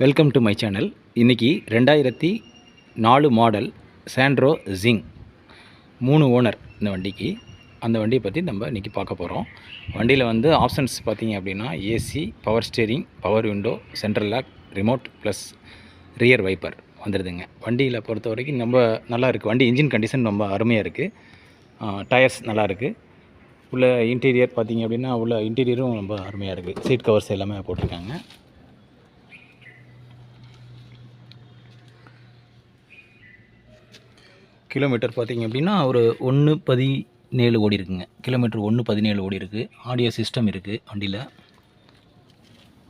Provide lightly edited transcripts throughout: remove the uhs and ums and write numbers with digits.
Welcome to my channel. இன்றைக்கி 2004 model Santro ஜிங் 3 owner இந்த வண்டிக்கு. அந்த வண்டியை பற்றி நம்ம இன்றைக்கி பார்க்க போகிறோம். வண்டியில் வந்து ஆப்ஷன்ஸ் பார்த்திங்க அப்படின்னா AC, power steering, power window, central lock, remote plus rear wiper வந்துடுதுங்க. வண்டியில் பொறுத்த வரைக்கும் ரொம்ப நல்லா இருக்குது. வண்டி இன்ஜின் கண்டிஷன் ரொம்ப அருமையாக இருக்குது. டயர்ஸ் நல்லாயிருக்கு. உள்ள இன்டீரியர் பார்த்திங்க அப்படின்னா உள்ள இன்டீரியரும் ரொம்ப அருமையாக இருக்குது. சீட் கவர்ஸ் எல்லாமே போட்டிருக்காங்க. கிலோமீட்டர் பார்த்திங்க அப்படின்னா ஒரு 1.17 ஓடி இருக்குங்க. கிலோமீட்டர் 1.17 ஓடி இருக்குது. ஆடியோ சிஸ்டம் இருக்குது வண்டியில்.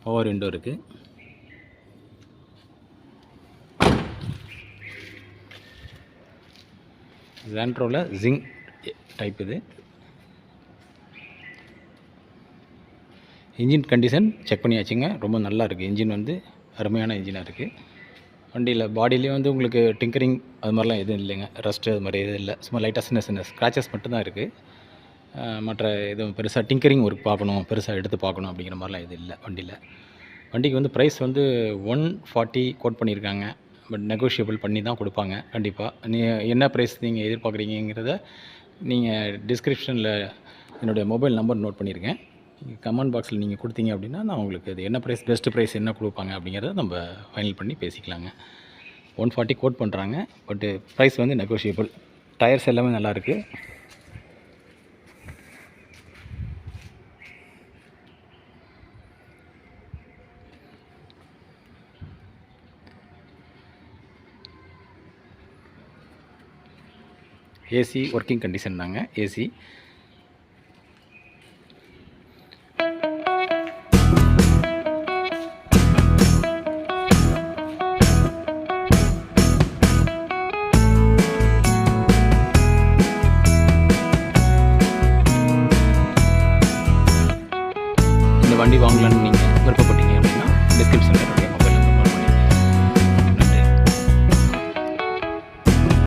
பவர் விண்டோ இருக்குது. சாண்ட்ரோவில் ஜிங் டைப் இது. இன்ஜின் கண்டிஷன் செக் பண்ணியாச்சுங்க. ரொம்ப நல்லா இருக்குது. இன்ஜின் வந்து அருமையான இன்ஜினாக இருக்குது. வண்டியில் பாடியிலே வந்து உங்களுக்கு டிங்கரிங் அது மாதிரிலாம் எதுவும் இல்லைங்க. ரஸ்ட்டு அது மாதிரி எதுவும் இல்லை. சும்மா லைட்டாக சின்ன ஸ்க்ராச்சஸ் மட்டும்தான் இருக்குது. மற்ற எதுவும் பெருசாக டிங்கரிங் ஒர்க் பார்க்கணும், பெருசாக எடுத்து பார்க்கணும் அப்படிங்கிற மாதிரிலாம் எதுவும் இல்லை வண்டியில். வண்டிக்கு வந்து ப்ரைஸ் வந்து 140 கோட் பண்ணியிருக்காங்க. பட் நெகோஷியபிள் பண்ணி தான் கொடுப்பாங்க கண்டிப்பாக. என்ன ப்ரைஸ் நீங்கள் எதிர்பார்க்குறீங்கிறத நீங்கள் டிஸ்கிரிப்ஷனில் என்னுடைய மொபைல் நம்பர் நோட் பண்ணியிருக்கேன். கமெண்ட் பாக்ஸில் நீங்கள் கொடுத்தீங்க அப்படின்னா நான் உங்களுக்கு அது என்ன ப்ரைஸ், பெஸ்ட்டு ப்ரைஸ் என்ன கொடுப்பாங்க அப்படிங்கிறத நம்ம ஃபைனல் பண்ணி பேசிக்கலாங்க. 140 கோட் பண்ணுறாங்க. பட்டு ப்ரைஸ் வந்து நெகோஷியபிள். டயர்ஸ் எல்லாமே நல்லாயிருக்கு. ஏசி ஒர்க்கிங் கண்டிஷன் தாங்க. ஏசி வண்டி வாங்கலான்னு நீங்கள்